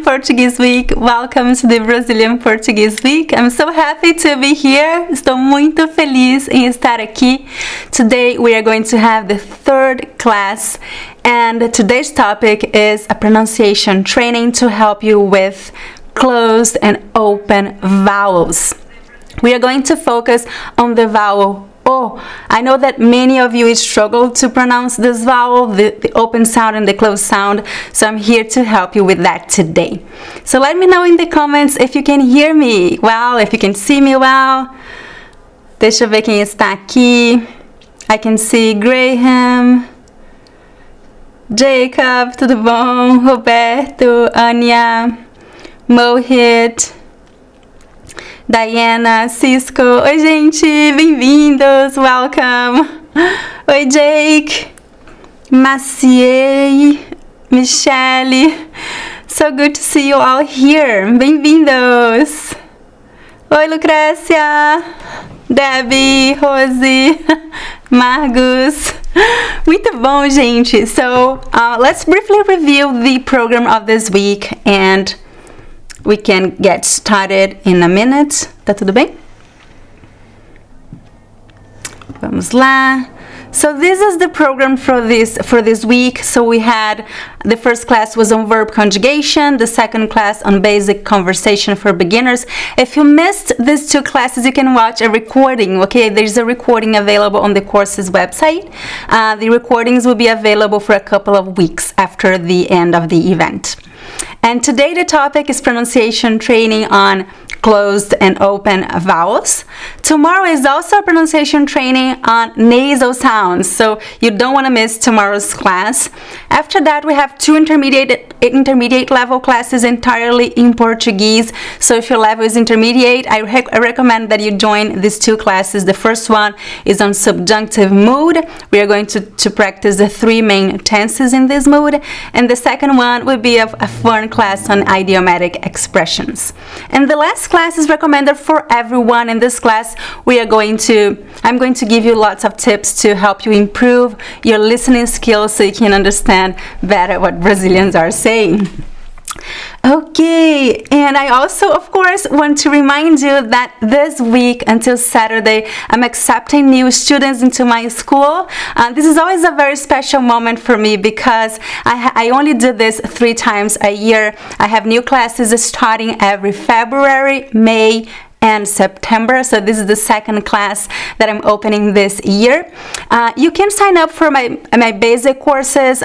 Portuguese Week. Welcome to the Brazilian Portuguese Week. I'm so happy to be here. Estou muito feliz em estar aqui. Today we are going to have the third class, and today's topic is a pronunciation training to help you with closed and open vowels. We are going to focus on the vowel O. I know that many of you struggle to pronounce this vowel, the open sound and the closed sound, so I'm here to help you with that today. So let me know in the comments if you can hear me well, if you can see me well. Deixa eu ver quem está aqui. I can see Graham, Jacob, tudo bom? Roberto, Anya, Mohit, Diana, Cisco. Oi, gente, bem-vindos, welcome. Oi, Jake, Maciei, Michelle. So good to see you all here. Bem-vindos. Oi, Lucrécia, Debbie, Rose, Margus. Muito bom, gente. So let's briefly review the program of this week and we can get started in a minute. Tá tudo bem? Vamos lá. So this is the program for this week. So we had the first class was on verb conjugation, the second class on basic conversation for beginners. If you missed these two classes, you can watch a recording, okay? There's a recording available on the course's website. The recordings will be available for a couple of weeks after the end of the event. And today the topic is pronunciation training on closed and open vowels. Tomorrow is also a pronunciation training on nasal sounds, so you don't want to miss tomorrow's class. After that, we have two intermediate level classes entirely in Portuguese. So if your level is intermediate, I recommend that you join these two classes. The first one is on subjunctive mood. We are going to practice the three main tenses in this mood. And the second one will be a fun class on idiomatic expressions. And the last class is recommended for everyone. In this class, I'm going to give you lots of tips to help you improve your listening skills so you can understand better what Brazilians are saying. Okay, and I also, of course, want to remind you that this week until Saturday, I'm accepting new students into my school. This is always a very special moment for me because I only do this 3 times a year. I have new classes starting every February, May, and September. So this is the second class that I'm opening this year. You can sign up for my basic courses,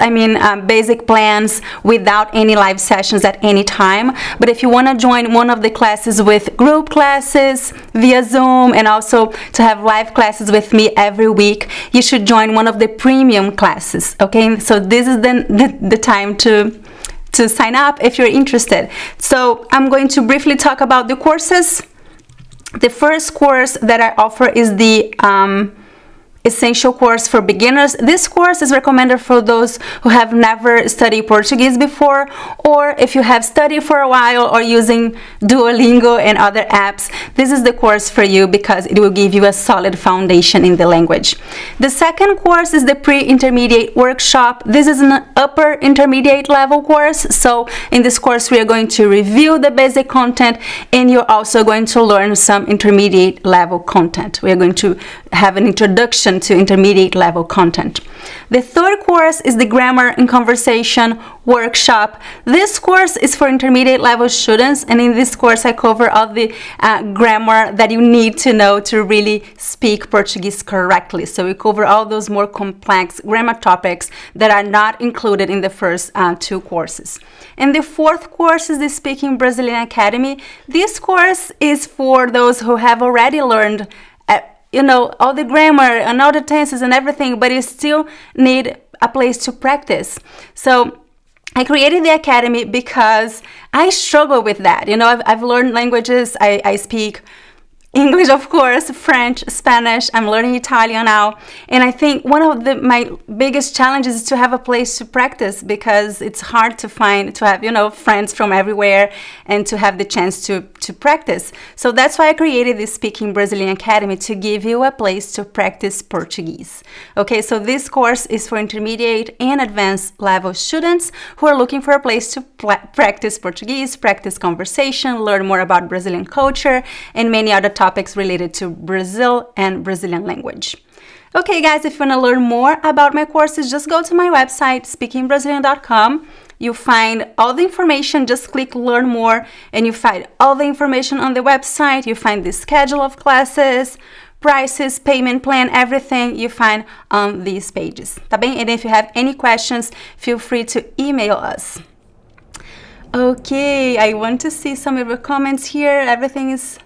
basic plans without any live sessions at any time. But if you want to join one of the classes with group classes via Zoom and also to have live classes with me every week, you should join one of the premium classes. Okay, so this is the time to sign up if you're interested. So I'm going to briefly talk about the courses. The first course that I offer is the essential course for beginners. This course is recommended for those who have never studied Portuguese before, or if you have studied for a while or using Duolingo and other apps. This is the course for you because it will give you a solid foundation in the language. The second course is the pre-intermediate workshop. This is an upper intermediate level course. So in this course, we are going to review the basic content and you're also going to learn some intermediate level content. We are going to have an introduction to intermediate level content. The third course is the grammar and conversation workshop. This course is for intermediate level students, and in this course I cover all the grammar that you need to know to really speak Portuguese correctly. So we cover all those more complex grammar topics that are not included in the first 2 courses. And the fourth course is the Speaking Brazilian Academy. This course is for those who have already learned all the grammar and all the tenses and everything, but you still need a place to practice. So I created the Academy because I struggle with that. I've learned languages. I speak English, of course, French, Spanish. I'm learning Italian now. And I think one of my biggest challenges is to have a place to practice, because it's hard to have, friends from everywhere and to have the chance to practice. So that's why I created the Speaking Brazilian Academy, to give you a place to practice Portuguese. Okay, so this course is for intermediate and advanced level students who are looking for a place to practice Portuguese, practice conversation, learn more about Brazilian culture, and many other topics related to Brazil and Brazilian language. Okay, guys, if you want to learn more about my courses, just go to my website, speakingbrazilian.com. You find all the information, just click learn more, and you find all the information on the website. You find the schedule of classes, prices, payment plan, everything you find on these pages. Tá bem? And if you have any questions, feel free to email us. Okay, I want to see some of your comments here. Everything is...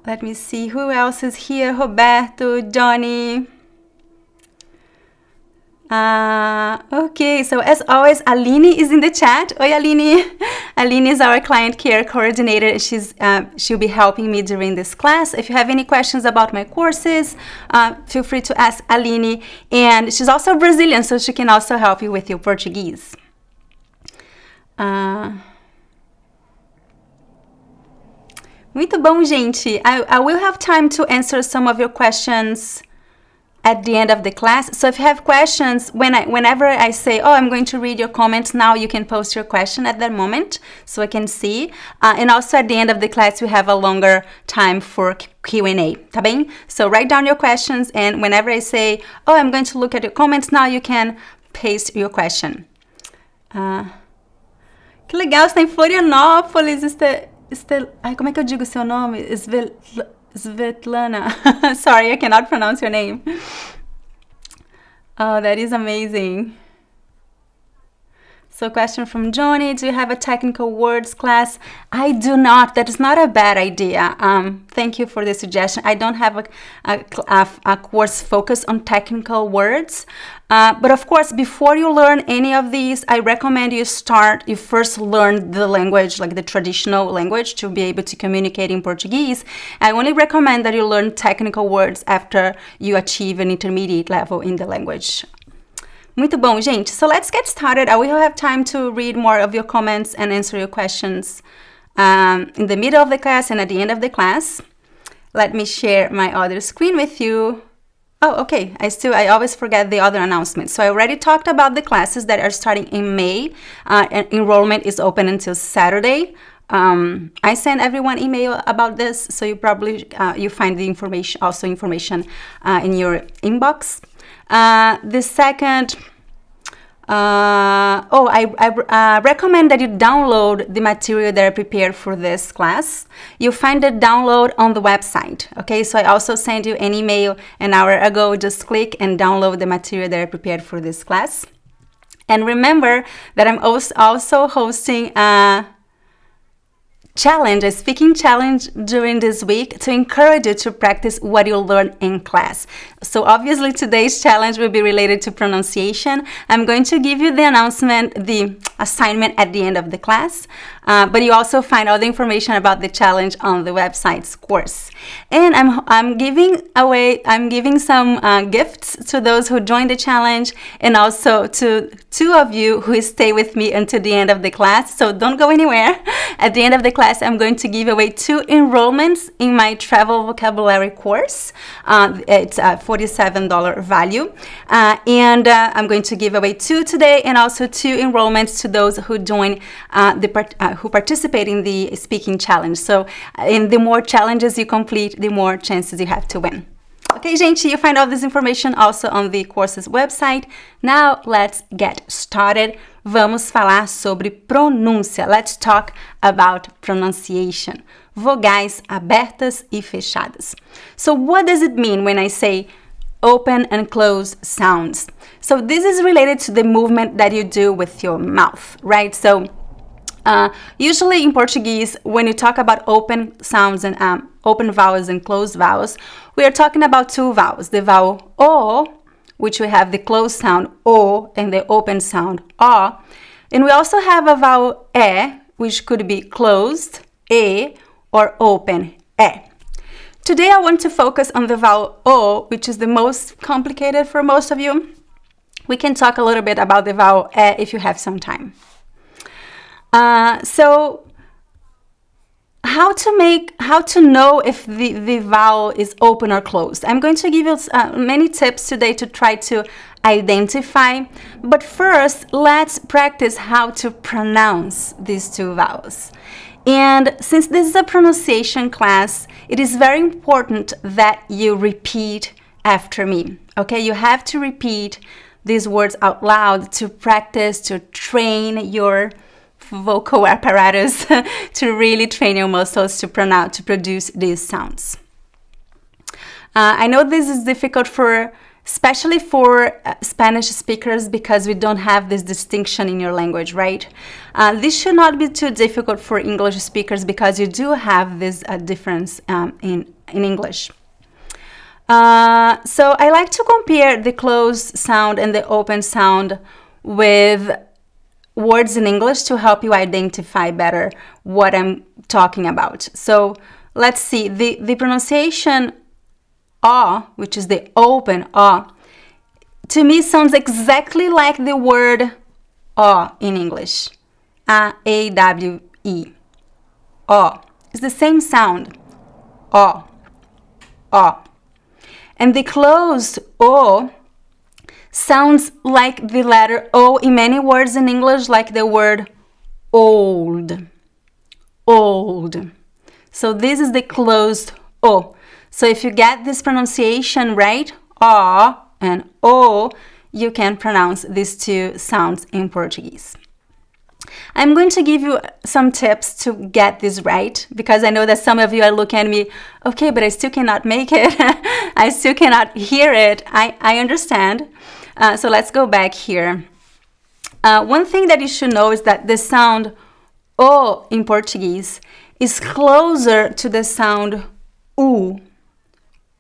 Let me see who else is here. Roberto, Johnny. Okay, so as always, Aline is in the chat. Oi, Aline. Aline is our client care coordinator. She'll be helping me during this class. If you have any questions about my courses, feel free to ask Aline. And she's also Brazilian, so she can also help you with your Portuguese. Muito bom, gente. I will have time to answer some of your questions at the end of the class. So if you have questions, whenever I say, oh, I'm going to read your comments now, you can post your question at that moment so I can see. And also at the end of the class, we have a longer time for Q&A, tá bem? So write down your questions, and whenever I say, oh, I'm going to look at your comments now, you can paste your question. Que legal, você está em Florianópolis. Ai, como é que eu digo o seu nome? Svetlana. Sorry, I cannot pronounce your name. Oh, that is amazing. So, question from Johnny: do you have a technical words class? I do not. That is not a bad idea. Thank you for the suggestion. I don't have a course focused on technical words. But of course, before you learn any of these, I recommend you first learn the language, like the traditional language, to be able to communicate in Portuguese. I only recommend that you learn technical words after you achieve an intermediate level in the language. Muito bom, gente. So let's get started. I will have time to read more of your comments and answer your questions in the middle of the class and at the end of the class. Let me share my other screen with you. Oh, okay. I always forget the other announcements. So I already talked about the classes that are starting in May. And enrollment is open until Saturday. I sent everyone email about this, so you probably you find the information in your inbox. The second, I recommend that you download the material that I prepared for this class. You find the download on the website. Okay, so I also sent you an email an hour ago. Just click and download the material that I prepared for this class. And remember that I'm also hosting a speaking challenge during this week to encourage you to practice what you learn in class. So obviously today's challenge will be related to pronunciation. I'm going to give you the assignment at the end of the class, but you also find all the information about the challenge on the website's course. And I'm giving some gifts to those who join the challenge, and also to two of you who stay with me until the end of the class. So don't go anywhere. At the end of the class, I'm going to give away 2 enrollments in my travel vocabulary course. It's a $47 value. And I'm going to give away 2 today, and also 2 enrollments to those who join who participate in the speaking challenge. So the more challenges you complete, the more chances you have to win. Okay, gente, you find all this information also on the course's website. Now, let's get started. Vamos falar sobre pronúncia. Let's talk about pronunciation. Vogais abertas e fechadas. So what does it mean when I say open and close sounds? So this is related to the movement that you do with your mouth, right? So usually in Portuguese, when you talk about open sounds and open vowels and closed vowels, we are talking about 2 vowels, the vowel O, which we have the closed sound O and the open sound O. And we also have a vowel E, which could be closed, E, or open, E. Today I want to focus on the vowel O, which is the most complicated for most of you. We can talk a little bit about the vowel E if you have some time. So how to know if the vowel is open or closed? I'm going to give you many tips today to try to identify, but first let's practice how to pronounce these two vowels. And since this is a pronunciation class, it is very important that you repeat after me. Okay, you have to repeat these words out loud to practice, to train your vocal apparatus, to really train your muscles to produce these sounds. I know this is difficult especially for Spanish speakers, because we don't have this distinction in your language, right? This should not be too difficult for English speakers, because you do have this difference in English. So I like to compare the closed sound and the open sound with words in English to help you identify better what I'm talking about. So let's see, the pronunciation O, which is the open O, to me sounds exactly like the word O in English. A-W-E. O. It's the same sound. O. O. And the closed O sounds like the letter O in many words in English, like the word old. Old. So this is the closed O. So if you get this pronunciation right, O and O, you can pronounce these two sounds in Portuguese. I'm going to give you some tips to get this right, because I know that some of you are looking at me, okay, but I still cannot make it. I still cannot hear it. I understand. So let's go back here. One thing that you should know is that the sound O in Portuguese is closer to the sound U.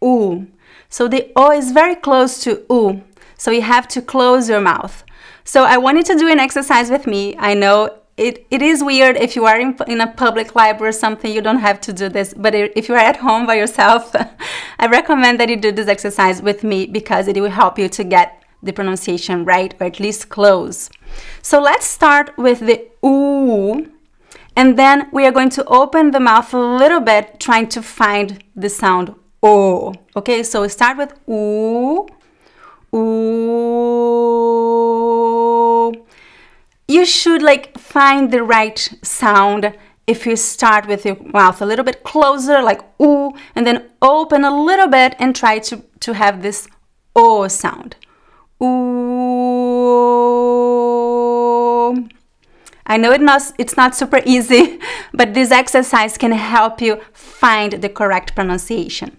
U. So the O is very close to U. So you have to close your mouth. So I want you to do an exercise with me. I know it is weird if you are in a public library or something, you don't have to do this. But if you are at home by yourself, I recommend that you do this exercise with me, because it will help you to get the pronunciation right, or at least close. So let's start with the U, and then we are going to open the mouth a little bit, trying to find the sound O. Okay, so we start with U. U. You should find the right sound if you start with your mouth a little bit closer, like U, and then open a little bit and try to have this O sound. Ooh. I know it's not super easy, but this exercise can help you find the correct pronunciation.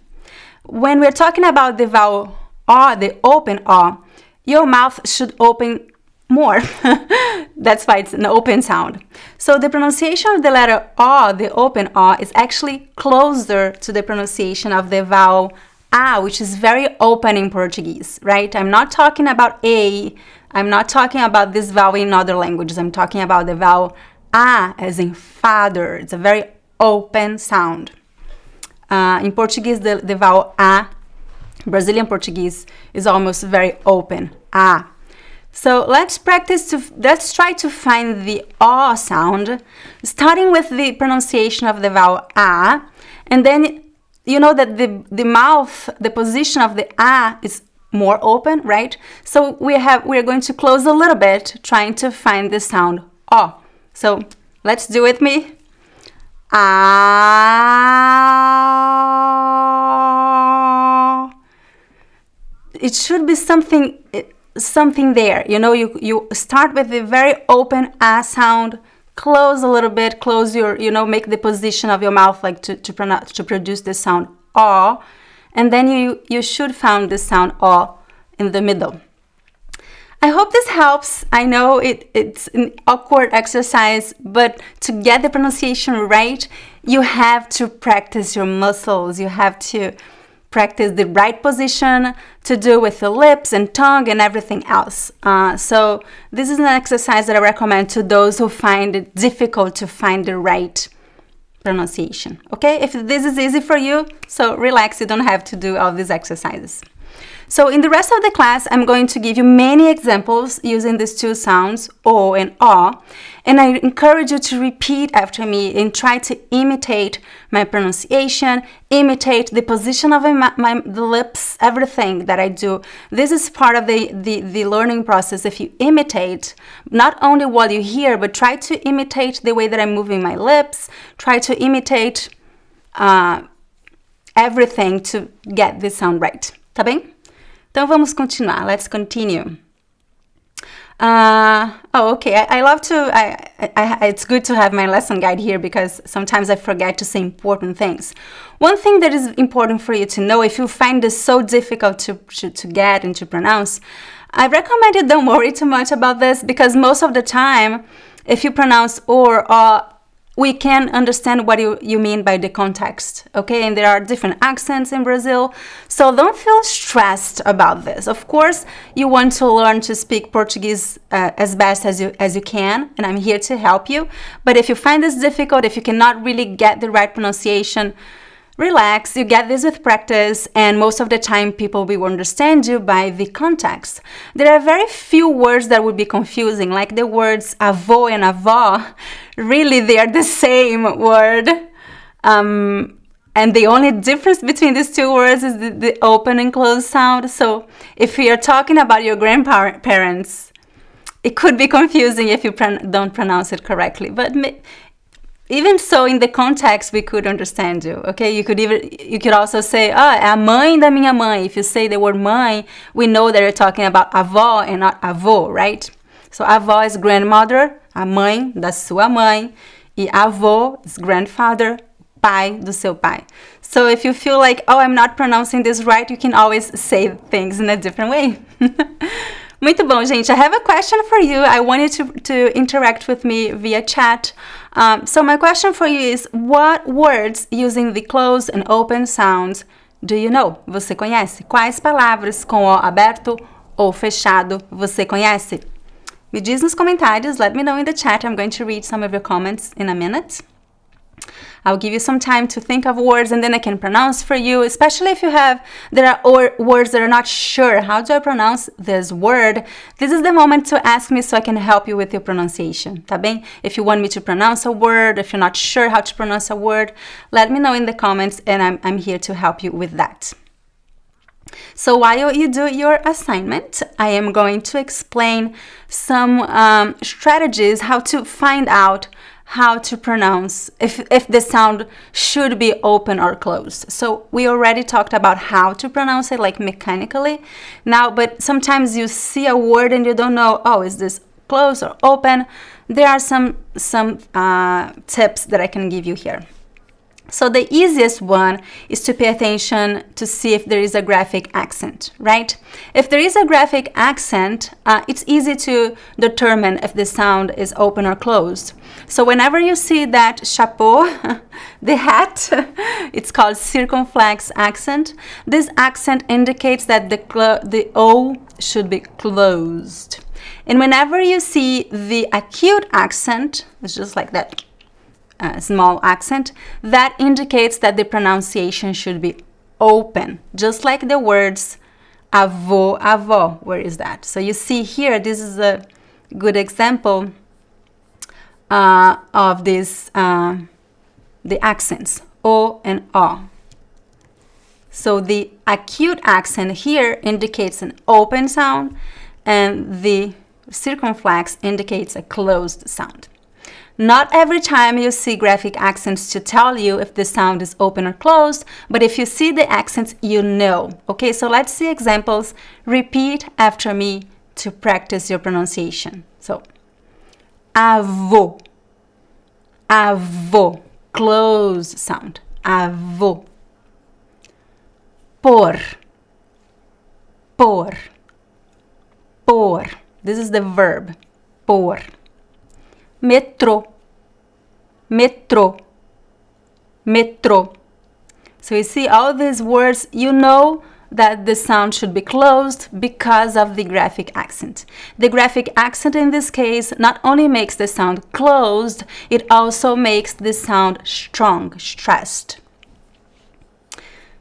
When we're talking about the vowel O, the open O, your mouth should open more. That's why it's an open sound. So the pronunciation of the letter O, the open O, is actually closer to the pronunciation of the vowel A, which is very open in Portuguese, right? I'm not talking about A. I'm not talking about this vowel in other languages. I'm talking about the vowel A, as in father. It's a very open sound. In Portuguese, the vowel A, Brazilian Portuguese, is almost very open. A. So let's try to find the O sound, starting with the pronunciation of the vowel A, and then you know that the mouth, the position of the A is more open, right? So we're going to close a little bit, trying to find the sound O. So let's do it with me. Ah. It should be something there. You know, you start with the very open A sound, close a little bit, close your, make the position of your mouth like to produce the sound O, and then you should find the sound O in the middle. I hope this helps. I know it's an awkward exercise, but to get the pronunciation right, you have to practice your muscles. You have to practice the right position to do with the lips and tongue and everything else. So this is an exercise that I recommend to those who find it difficult to find the right pronunciation. Okay, if this is easy for you, so relax, you don't have to do all these exercises. So in the rest of the class, I'm going to give you many examples using these two sounds, O and A, and I encourage you to repeat after me and try to imitate my pronunciation, imitate the position of the lips, everything that I do. This is part of the learning process. If you imitate, not only what you hear, but try to imitate the way that I'm moving my lips, try to imitate everything to get this sound right. Tá bem? Então vamos continuar. Let's continue. Okay. I love to. It's good to have my lesson guide here because sometimes I forget to say important things. One thing that is important for you to know, if you find this so difficult to get and to pronounce, I recommend you don't worry too much about this because most of the time, if you pronounce or we can understand what you mean by the context, okay? And there are different accents in Brazil, so don't feel stressed about this. Of course, you want to learn to speak Portuguese as best as you can, and I'm here to help you. But if you find this difficult, if you cannot really get the right pronunciation, relax, you get this with practice, and most of the time people will understand you by the context. There are very few words that would be confusing, like the words avô and avó. Really, they are the same word. And the only difference between these two words is the open and closed sound. So if you're talking about your grandparents, it could be confusing if you don't pronounce it correctly. But even so, in the context, we could understand you, okay? You could also say, é a mãe da minha mãe. If you say the word mãe, we know that you're talking about avó and not avô, right? So avó is grandmother, a mãe da sua mãe, e avô is grandfather, pai do seu pai. So if you feel like, I'm not pronouncing this right, you can always say things in a different way. Muito bom, gente. I have a question for you. I want you to interact with me via chat. So my question for you is, what words using the closed and open sounds do you know? Você conhece? Quais palavras com O aberto ou fechado você conhece? Me diz nos comentários. Let me know in the chat. I'm going to read some of your comments in a minute. I'll give you some time to think of words and then I can pronounce for you, especially if there are words that are not sure. How do I pronounce this word? This is the moment to ask me so I can help you with your pronunciation, tá bem? If you want me to pronounce a word, if you're not sure how to pronounce a word, let me know in the comments and I'm here to help you with that. So while you do your assignment, I am going to explain some strategies how to find out how to pronounce if the sound should be open or closed. So we already talked about how to pronounce it, like mechanically now, but sometimes you see a word and you don't know, is this closed or open? There are some tips that I can give you here. So the easiest one is to pay attention to see if there is a graphic accent, right? If there is a graphic accent, it's easy to determine if the sound is open or closed. So whenever you see that chapeau, the hat, it's called circumflex accent. This accent indicates that the O should be closed. And whenever you see the acute accent, it's just like that. Small accent, that indicates that the pronunciation should be open, just like the words avô, avó. Where is that? So you see here, this is a good example of this, the accents, O and O. So the acute accent here indicates an open sound, and the circumflex indicates a closed sound. Not every time you see graphic accents to tell you if the sound is open or closed, but if you see the accents, you know. Okay, so let's see examples. Repeat after me to practice your pronunciation. So, avô, avô, closed sound, avô. Por, por, por. This is the verb, por. Metrô, metrô, metrô. So you see all these words, you know that the sound should be closed because of the graphic accent. The graphic accent in this case not only makes the sound closed, it also makes the sound strong, stressed.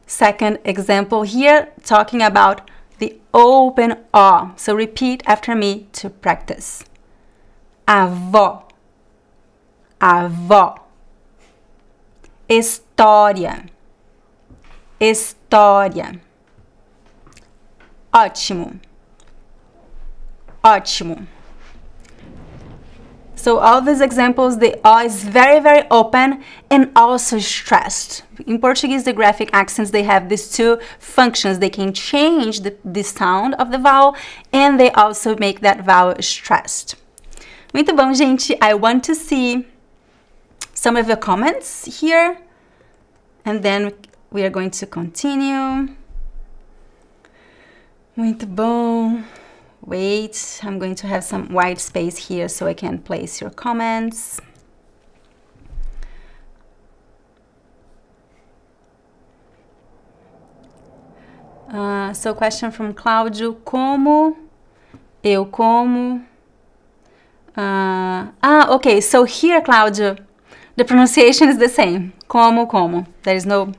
Second example here, talking about the open O. So repeat after me to practice. Avó, avó. História, história. Ótimo, ótimo. So all these examples, the O is very, very open and also stressed. In Portuguese, the graphic accents, they have these two functions. They can change the sound of the vowel and they also make that vowel stressed. Muito bom, gente. I want to see some of the comments here and then we are going to continue. Muito bom. Wait, I'm going to have some white space here so I can place your comments. So question from Cláudio, como, eu como. Okay, so here, Cláudio, the pronunciation is the same, como. There is no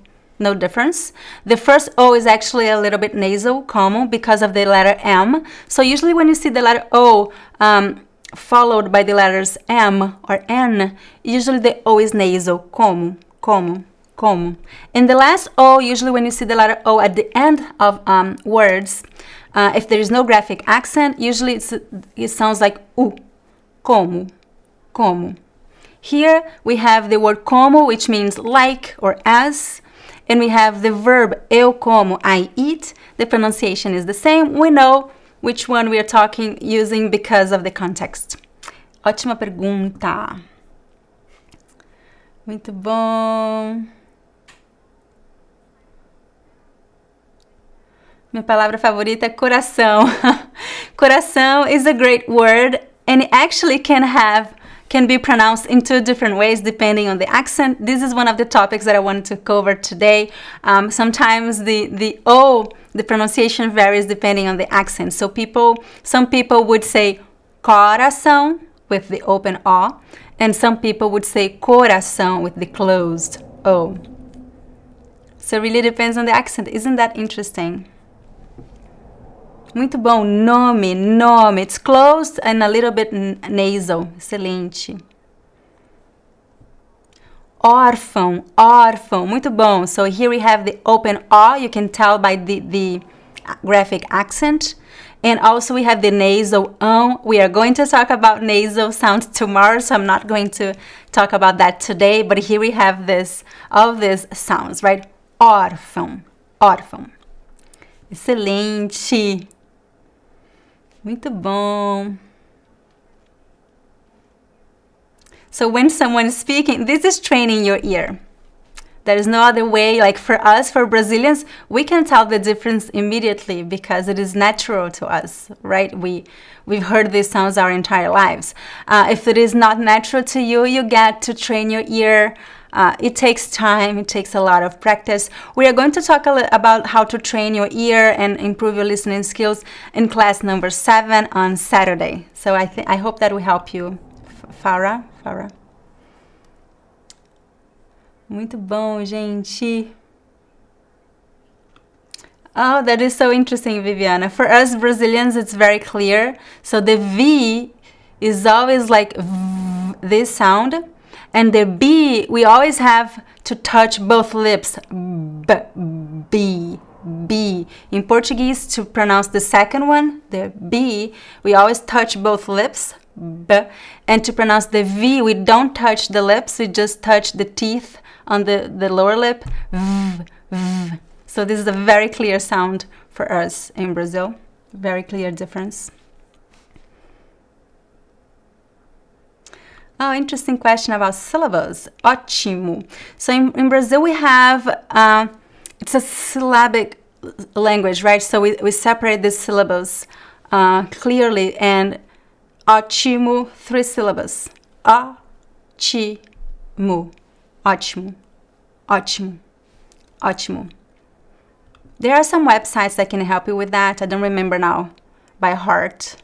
difference. The first O is actually a little bit nasal, como, because of the letter M. So usually when you see the letter O followed by the letters M or N, usually the O is nasal, como. And the last O, usually when you see the letter O at the end of words, if there is no graphic accent, usually it sounds like U, como. Here we have the word como, which means like or as. And we have the verb eu como, I eat. The pronunciation is the same. We know which one we are using because of the context. Ótima pergunta. Muito bom. Minha palavra favorita é coração. Coração is a great word and it actually can be pronounced in two different ways depending on the accent. This is one of the topics that I wanted to cover today. Sometimes the O, the pronunciation varies depending on the accent. So some people would say coração with the open O, and some people would say coração with the closed O. So it really depends on the accent. Isn't that interesting? Muito bom, nome. It's closed and a little bit nasal. Excelente. Órfão. Muito bom. So here we have the open O. You can tell by the graphic accent. And also we have the nasal We are going to talk about nasal sounds tomorrow, so I'm not going to talk about that today. But here we have all these sounds, right? Órfão. Excelente. Muito bom. So when someone is speaking, this is training your ear. There is no other way. Like for us, for Brazilians, we can tell the difference immediately because it is natural to us, right? We've heard these sounds our entire lives. If it is not natural to you, you get to train your ear. It takes time, it takes a lot of practice. We are going to talk about how to train your ear and improve your listening skills in class number 7 on Saturday. So I hope that will help you. Farah. Muito bom, gente. Oh, that is so interesting, Viviana. For us Brazilians, it's very clear. So the V is always like v, this sound. And the B, we always have to touch both lips. B. In Portuguese, to pronounce the second one, the B, we always touch both lips. B. And to pronounce the V, we don't touch the lips, we just touch the teeth on the lower lip. V. So this is a very clear sound for us in Brazil. Very clear difference. Oh, interesting question about syllables. Ótimo. So in Brazil we have, it's a syllabic language, right? So we separate the syllables clearly, and ótimo, 3 syllables. Ótimo. There are some websites that can help you with that. I don't remember now by heart.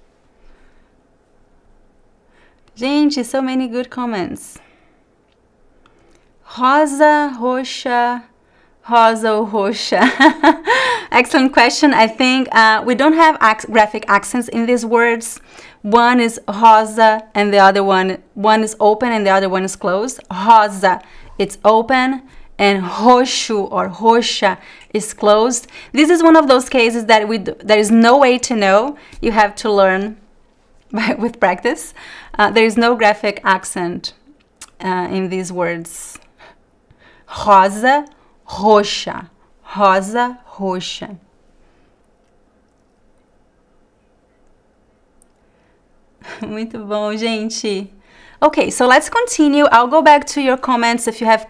Gente, so many good comments. Rosa, roxa, rosa ou roxa? Excellent question. I think we don't have graphic accents in these words. One is rosa and the other one is open and the other one is closed. Rosa, it's open, and roxo or roxa is closed. This is one of those cases that there is no way to know. You have to learn with practice. There is no graphic accent in these words. Rosa, roxa. Rosa, roxa. Muito bom, gente. Okay, so let's continue. I'll go back to your comments if you have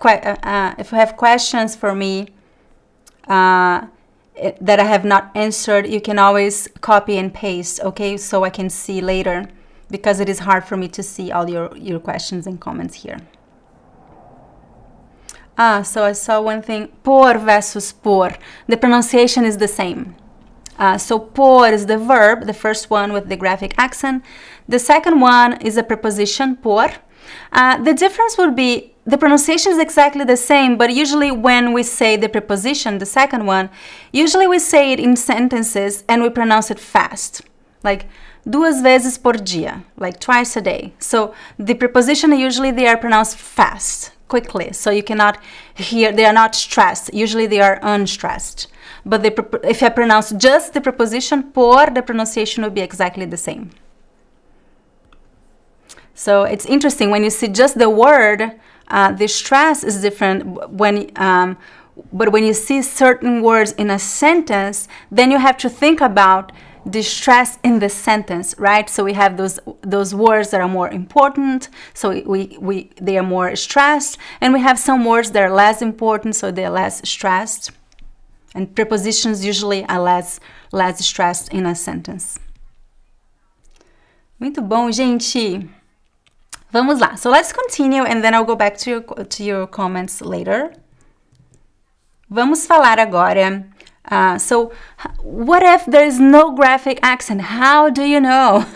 questions for me that I have not answered. You can always copy and paste, okay, so I can see later, because it is hard for me to see all your questions and comments here. So I saw one thing, por versus por. The pronunciation is the same. So por is the verb, the first one with the graphic accent. The second one is a preposition, por. The difference would be, the pronunciation is exactly the same, but usually when we say the preposition, the second one, usually we say it in sentences and we pronounce it fast. Like, duas vezes por dia, like twice a day. So the preposition, usually they are pronounced fast, quickly. So you cannot hear, they are not stressed. Usually they are unstressed. But if I pronounce just the preposition por, the pronunciation will be exactly the same. So it's interesting when you see just the word, the stress is different. But when you see certain words in a sentence, then you have to think about the stress in the sentence, right? So we have those words that are more important, so they are more stressed, and we have some words that are less important, so they are less stressed. And prepositions usually are less stressed in a sentence. Muito bom, gente. Vamos lá. So let's continue, and then I'll go back to your comments later. Vamos falar agora. So what if there is no graphic accent? How do you know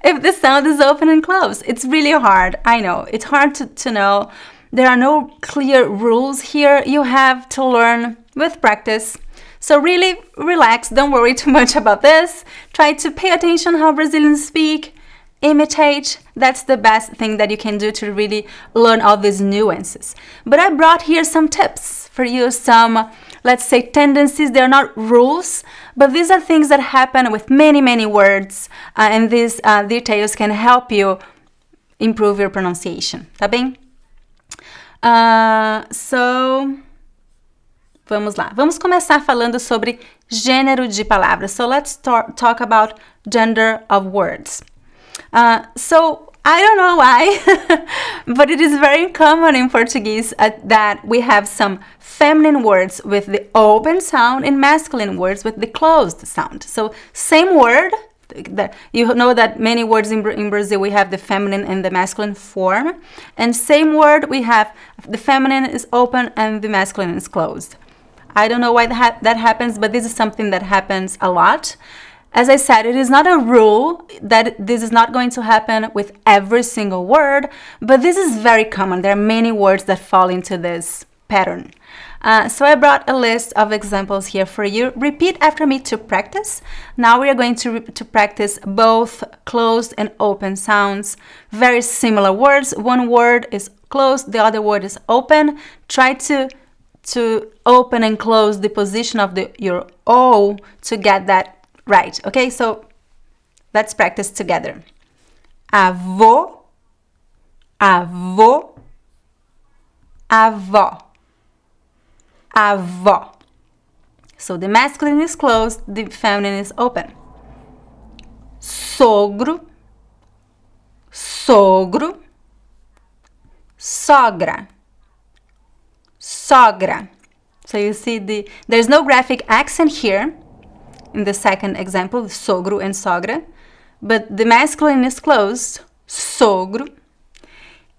if the sound is open and closed? It's really hard. I know. It's hard to know. There are no clear rules here. You have to learn with practice. So really relax. Don't worry too much about this. Try to pay attention how Brazilians speak. Imitate. That's the best thing that you can do to really learn all these nuances. But I brought here some tips for you, some, let's say, tendencies. They're not rules, but these are things that happen with many, many words, and these details can help you improve your pronunciation. Tá bem? So, vamos lá. Vamos começar falando sobre gênero de palavras. So let's talk about gender of words. So I don't know why, but it is very common in Portuguese that we have some feminine words with the open sound and masculine words with the closed sound. So same word, you know that many words in Brazil we have the feminine and the masculine form, and same word we have the feminine is open and the masculine is closed. I don't know why that happens, but this is something that happens a lot. As I said, it is not a rule that this is not going to happen with every single word, but this is very common. There are many words that fall into this pattern. So I brought a list of examples here for you. Repeat after me to practice. Now we are going to practice both closed and open sounds. Very similar words. One word is closed, the other word is open. Try to open and close the position of your O to get that right. Okay, so let's practice together. Avô, avô, avó, avó. So the masculine is closed, the feminine is open. Sogro, sogro, sogra, sogra. So you see there's no graphic accent here in the second example, sogro and sogra, but the masculine is closed, sogro,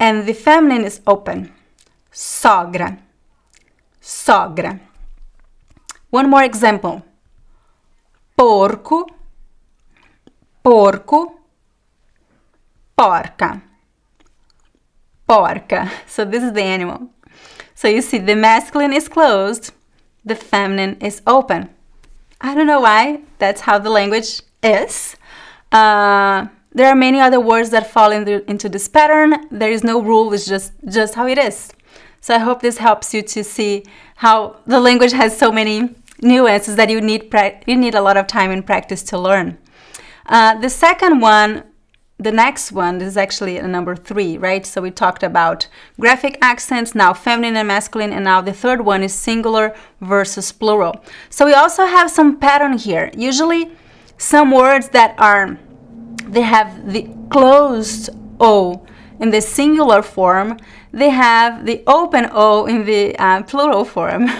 and the feminine is open, sogra, sogra. One more example. Porco, porco, porca, porca. So this is the animal. So you see the masculine is closed, the feminine is open. I don't know why, that's how the language is. There are many other words that fall into this pattern. There is no rule, it's just how it is. So I hope this helps you to see how the language has so many nuances that you need a lot of time and practice to learn. The second one, the next one, this is actually number 3, right? So we talked about graphic accents, now feminine and masculine, and now the third one is singular versus plural. So we also have some pattern here. Usually some words that they have the closed O in the singular form, they have the open O in the plural form.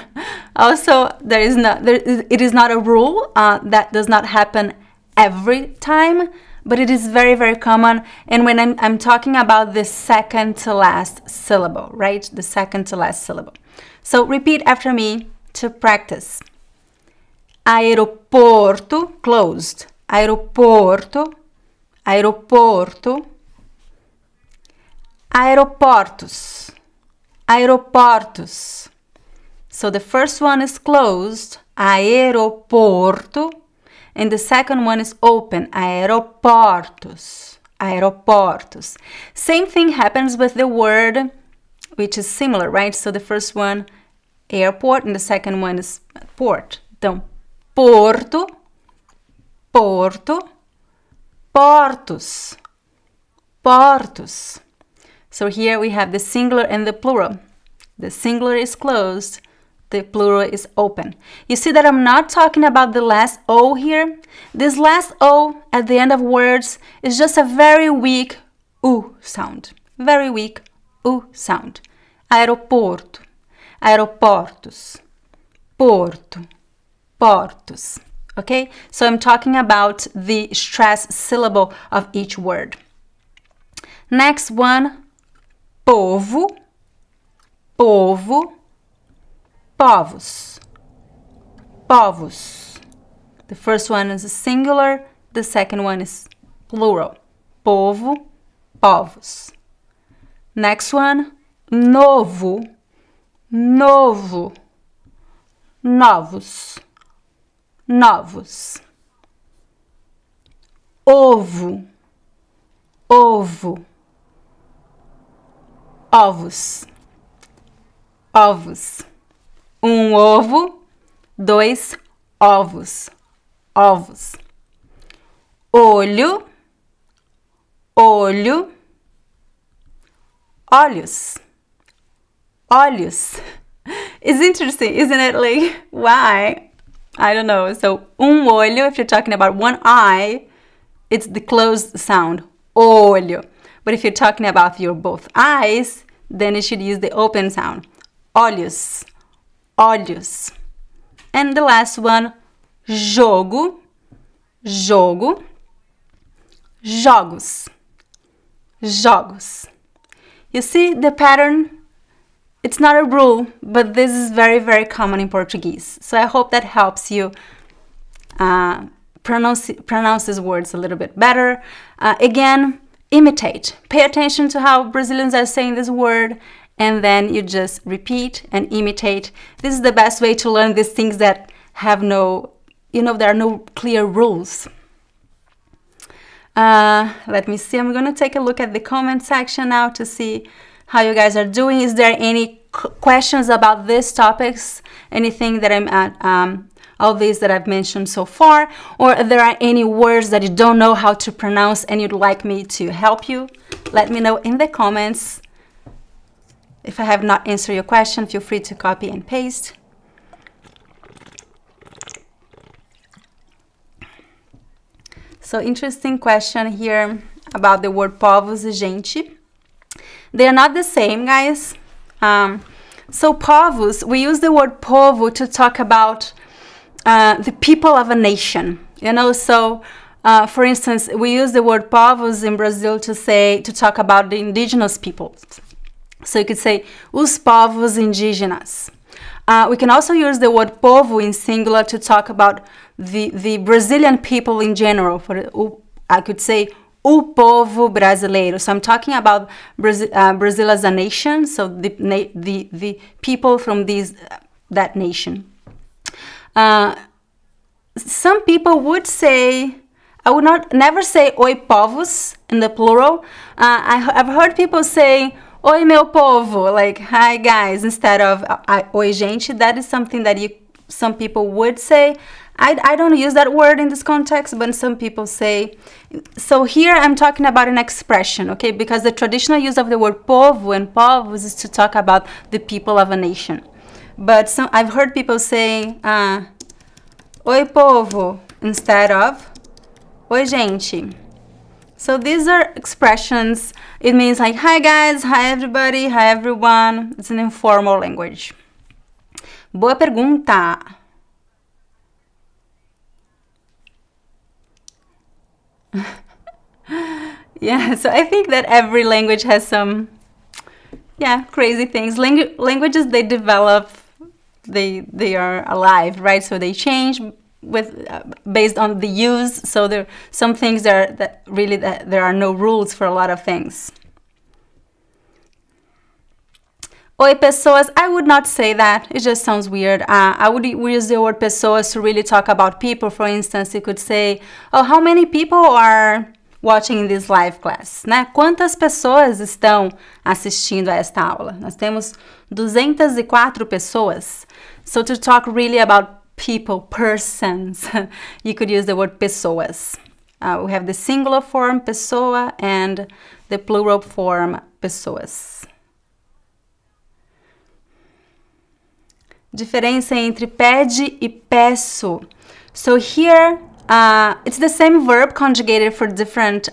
Also, it is not a rule that does not happen every time, but it is very, very common. And when I'm talking about the second to last syllable, right? The second to last syllable. So repeat after me to practice. Aeroporto, closed. Aeroporto, aeroporto. Aeroportos, aeroportos. So the first one is closed, aeroporto, and the second one is open, aeroportos, aeroportos. Same thing happens with the word, which is similar, right? So the first one, airport, and the second one is port. Então, porto, porto, portos, portos. So here we have the singular and the plural. The singular is closed, the plural is open. You see that I'm not talking about the last O here. This last O at the end of words is just a very weak U sound. Very weak U sound. Aeroporto, aeroportos, porto, portos. Okay? So I'm talking about the stress syllable of each word. Next one, povo, povo, povos, povos. The first one is a singular, the second one is plural. Povo, povos. Next one, novo, novo, novos, novos. Ovo, ovo. Ovos, ovos. Ovo, 2 ovos, ovos. Olho, olho. Olhos, olhos. It's interesting, isn't it? Like, why? I don't know. So, olho, if you're talking about one eye, it's the closed sound, olho. But if you're talking about your both eyes, then you should use the open sound. Olhos, olhos. And the last one, jogo, jogo, jogos, jogos. You see the pattern? It's not a rule, but this is very, very common in Portuguese. So I hope that helps you pronounce these words a little bit better. Again, imitate. Pay attention to how Brazilians are saying this word, and then you just repeat and imitate. This is the best way to learn these things that have no, there are no clear rules. Let me see. I'm going to take a look at the comment section now to see how you guys are doing. Is there any questions about these topics? Anything that all these that I've mentioned so far, or if there are any words that you don't know how to pronounce and you'd like me to help you, let me know in the comments. If I have not answered your question, feel free to copy and paste. So interesting question here about the word povos e gente. They are not the same, guys. So povos, we use the word povo to talk about the people of a nation, so for instance, we use the word povos in Brazil to talk about the indigenous peoples. So you could say os povos indígenas. We can also use the word povo in singular to talk about the Brazilian people in general. I could say o povo brasileiro. So I'm talking about Brazil as a nation, so the people from that nation. Some people would say, I would never say oi povos in the plural. I've heard people say oi meu povo, like hi guys, instead of oi gente. That is something that some people would say. I don't use that word in this context, but some people say. So here I'm talking about an expression, okay? Because the traditional use of the word povo and povos is to talk about the people of a nation. But I've heard people saying oi povo instead of oi gente. So these are expressions. It means like hi guys, hi everybody, hi everyone. It's an informal language. Boa pergunta. Yeah, so I think that every language has some crazy things. Languages, they develop, they are alive, right? So they change based on the use. So there some things that there are no rules for a lot of things. Oi pessoas, I would not say that. It just sounds weird. I would use the word pessoas to really talk about people. For instance, you could say, oh, how many people are watching this live class, né? Quantas pessoas estão assistindo a esta aula? Nós temos 204 pessoas. So to talk really about people, persons, you could use the word pessoas. We have the singular form pessoa and the plural form pessoas. Diferença entre pede e peço. So here, it's the same verb conjugated for different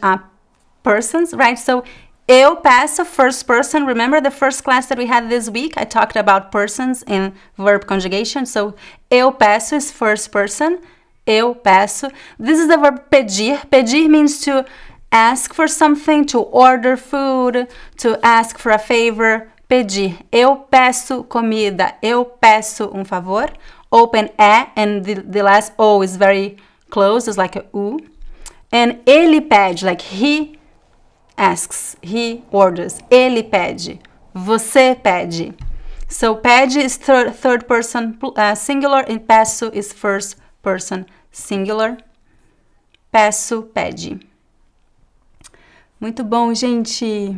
persons, right? So, eu peço, first person. Remember the first class that we had this week? I talked about persons in verb conjugation. So, eu peço is first person. Eu peço. This is the verb pedir. Pedir means to ask for something, to order food, to ask for a favor. Pedir. Eu peço comida. Eu peço favor. Open é, and the last O is very close, it's like a U. And ele pede, like he asks, he orders. Ele pede. Você pede. So pede is third person singular, and peço is first person singular. Peço, pede. Muito bom, gente.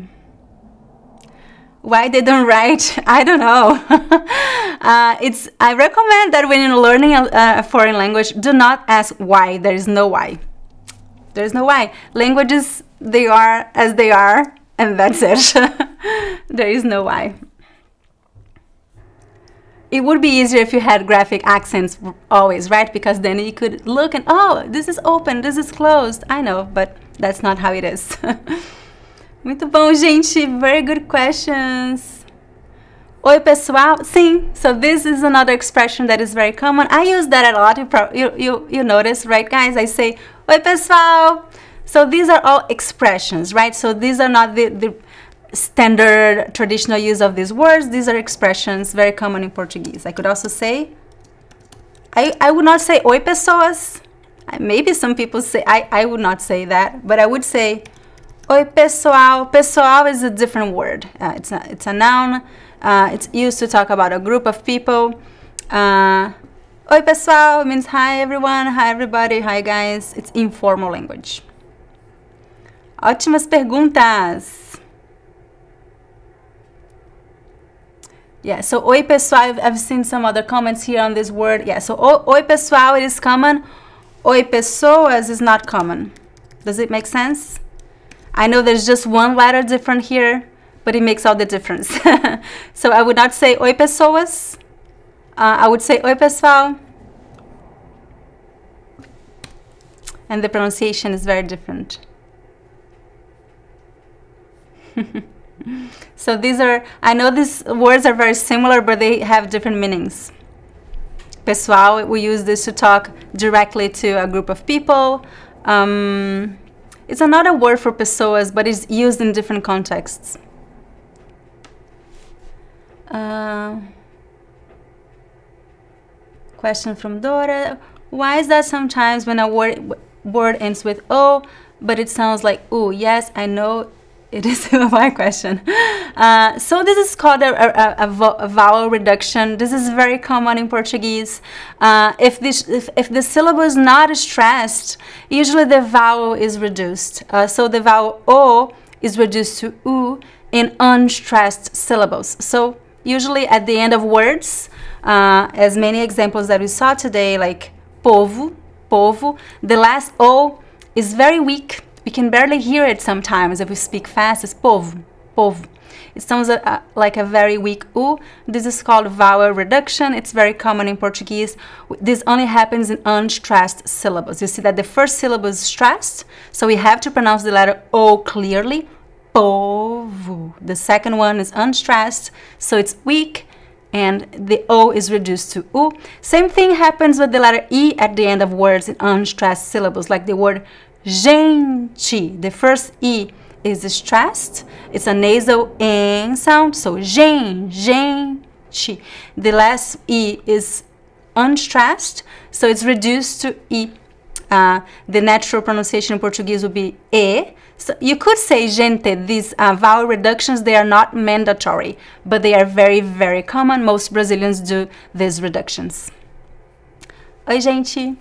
Why they don't write? I don't know. I recommend that when you're learning a foreign language, do not ask why. There is no why. There is no why. Languages, they are as they are, and that's it. There is no why. It would be easier if you had graphic accents always, right? Because then you could look and, oh, this is open, this is closed. I know, but that's not how it is. Muito bom, gente. Very good questions. Oi, pessoal. Sim. So this is another expression that is very common. I use that a lot. You notice, right, guys? I say, oi, pessoal. So these are all expressions, right? So these are not the standard traditional use of these words. These are expressions very common in Portuguese. I could also say, I would not say oi, pessoas. Maybe some people say, I would not say that, but I would say, oi, pessoal. Pessoal is a different word. It's a noun. It's used to talk about a group of people. Oi, pessoal means hi, everyone. Hi, everybody. Hi, guys. It's informal language. Ótimas perguntas. Yeah, so oi, pessoal. I've seen some other comments here on this word. Yeah, so oi, pessoal, it is common. Oi, pessoas is not common. Does it make sense? I know there's just one letter different here, but it makes all the difference. So I would not say oi, pessoas. I would say oi, pessoal. And the pronunciation is very different. So these are, I know these words are very similar, but they have different meanings. Pessoal, we use this to talk directly to a group of people. It's another word for pessoas, but it's used in different contexts. Question from Dora. Why is that sometimes when a word ends with O, but it sounds like ooh? Yes, I know it is my question. So this is called a vowel reduction. This is very common in Portuguese. If the syllable is not stressed, usually the vowel is reduced. So the vowel O is reduced to U in unstressed syllables. So usually at the end of words, as many examples that we saw today, like povo, povo, the last O is very weak. We can barely hear it sometimes if we speak fast. It's povo, povo. It sounds like a very weak U. This is called vowel reduction. It's very common in Portuguese. This only happens in unstressed syllables. You see that the first syllable is stressed, so we have to pronounce the letter O clearly. Povo. The second one is unstressed, so it's weak, and the O is reduced to U. Same thing happens with the letter E at the end of words in unstressed syllables, like the word gente. The first E is stressed. It's a nasal N sound, so gente. The last E is unstressed, so it's reduced to E. The natural pronunciation in Portuguese would be E. So you could say gente. These vowel reductions, they are not mandatory, but they are very, very common. Most Brazilians do these reductions. Oi, gente.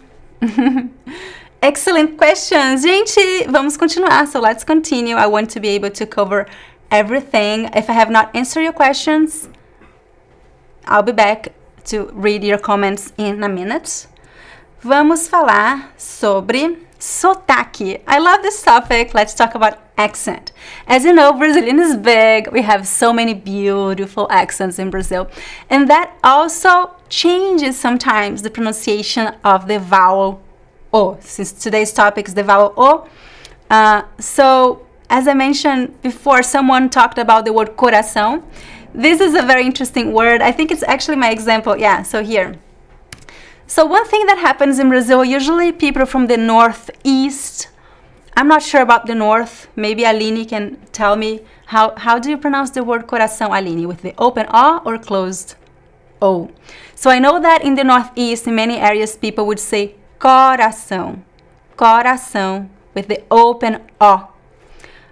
Excellent questions. Gente, vamos continuar. So let's continue. I want to be able to cover everything. If I have not answered your questions, I'll be back to read your comments in a minute. Vamos falar sobre sotaque. I love this topic. Let's talk about accent. As you know, Brazilian is big. We have so many beautiful accents in Brazil. And that also changes sometimes the pronunciation of the vowel O. Since today's topic is the vowel O. So, as I mentioned before, someone talked about the word coração. This is a very interesting word. I think it's actually my example. Yeah, so here. So one thing that happens in Brazil, usually people from the northeast, I'm not sure about the north, maybe Aline can tell me, how do you pronounce the word coração, Aline, with the open O or closed O? So I know that in the northeast, in many areas, people would say coração, coração, with the open O.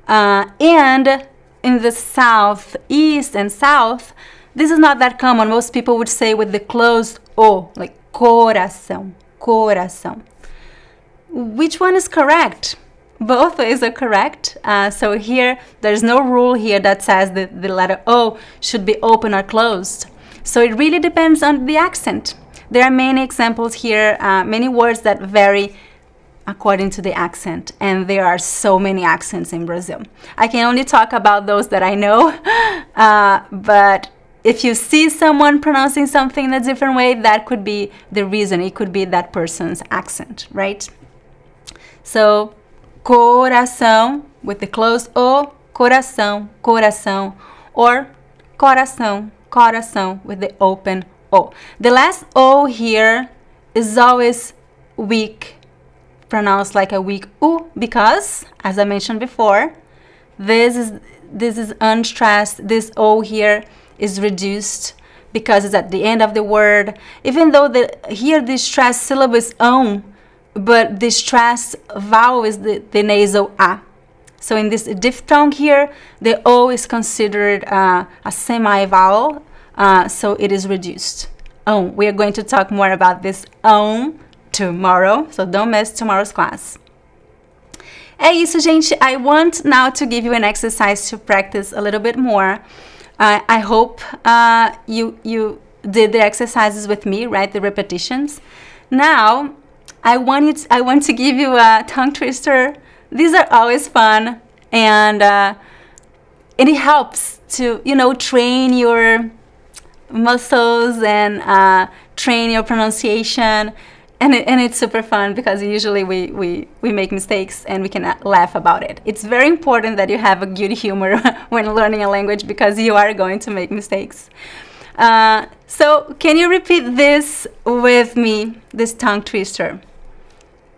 And in the southeast and south, this is not that common. Most people would say with the closed O, like coração, coração. Which one is correct? Both ways are correct. So here, there's no rule here that says that the letter O should be open or closed. So it really depends on the accent. There are many examples here, many words that vary according to the accent. And there are so many accents in Brazil. I can only talk about those that I know, but if you see someone pronouncing something in a different way, that could be the reason. It could be that person's accent, right? So, coração with the closed O, coração, coração, or coração, coração with the open O. The last O here is always weak, pronounced like a weak U, because, as I mentioned before, this is unstressed. This O here is reduced because it's at the end of the word. Even though here the stressed syllable is on, but the stressed vowel is the nasal A. So in this diphthong here, the O is considered a semi-vowel, so it is reduced. We are going to talk more about this tomorrow, so don't miss tomorrow's class. É isso, gente. I want now to give you an exercise to practice a little bit more. I hope you did the exercises with me, right? The repetitions. Now, I want to give you a tongue twister. These are always fun, and it helps to train your muscles and train your pronunciation. And it's super fun because usually we make mistakes and we can laugh about it. It's very important that you have a good humor when learning a language because you are going to make mistakes. So can you repeat this with me, this tongue twister?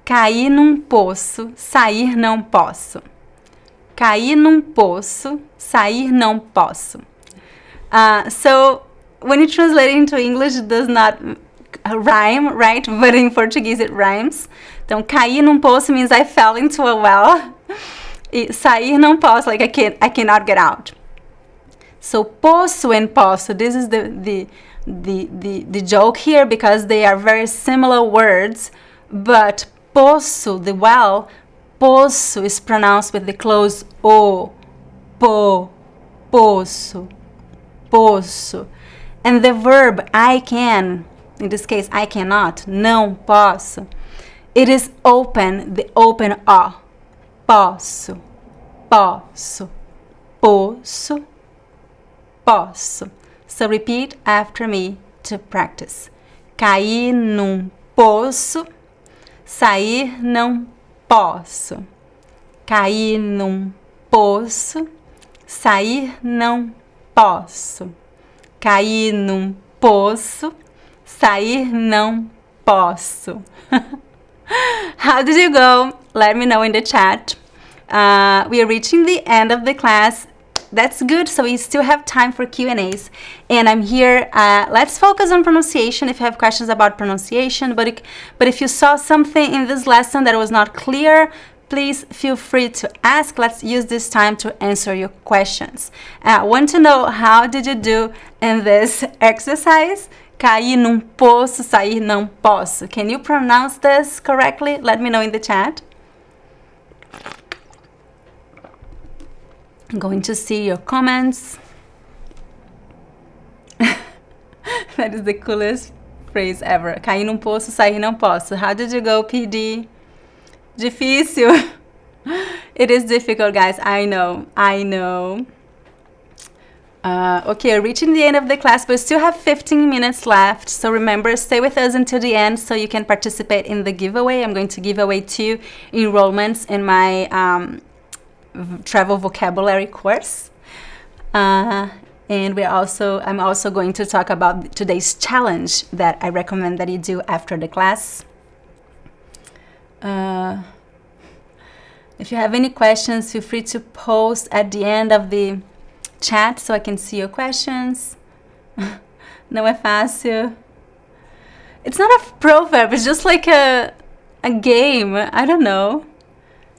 Cair num poço, sair não posso. Cair num poço, sair não posso. So when you translate it into English, it does not rhyme, right? But in Portuguese it rhymes. Então, cair num poço means I fell into a well. E sair não posso, like I cannot get out. So, poço and poço, this is the joke here because they are very similar words, but poço, the well, poço is pronounced with the closed O, po, poço, poço. And the verb I can, in this case I cannot, não posso, it is open, the open O, posso, posso, poço, posso. So repeat after me to practice. Cair num poço, sair não posso. Cair num poço, sair não posso. Cair num poço, sair não posso. How did you go? Let me know in the chat. We are reaching the end of the class. That's good, so we still have time for Q&As. And I'm here, let's focus on pronunciation if you have questions about pronunciation. But if you saw something in this lesson that was not clear, please feel free to ask. Let's use this time to answer your questions. I want to know, how did you do in this exercise? Cair num poço, sair não posso. Can you pronounce this correctly? Let me know in the chat. I'm going to see your comments. That is the coolest phrase ever. Cair num poço, sair não posso. How did you go, PD? Difícil. It is difficult, guys. I know. Okay, reaching the end of the class, but we still have 15 minutes left. So remember, stay with us until the end so you can participate in the giveaway. I'm going to give away 2 enrollments in my travel vocabulary course. And I'm also going to talk about today's challenge that I recommend that you do after the class. If you have any questions, feel free to post at the end of the chat so I can see your questions. Não é fácil. It's not a proverb, it's just like a game. I don't know.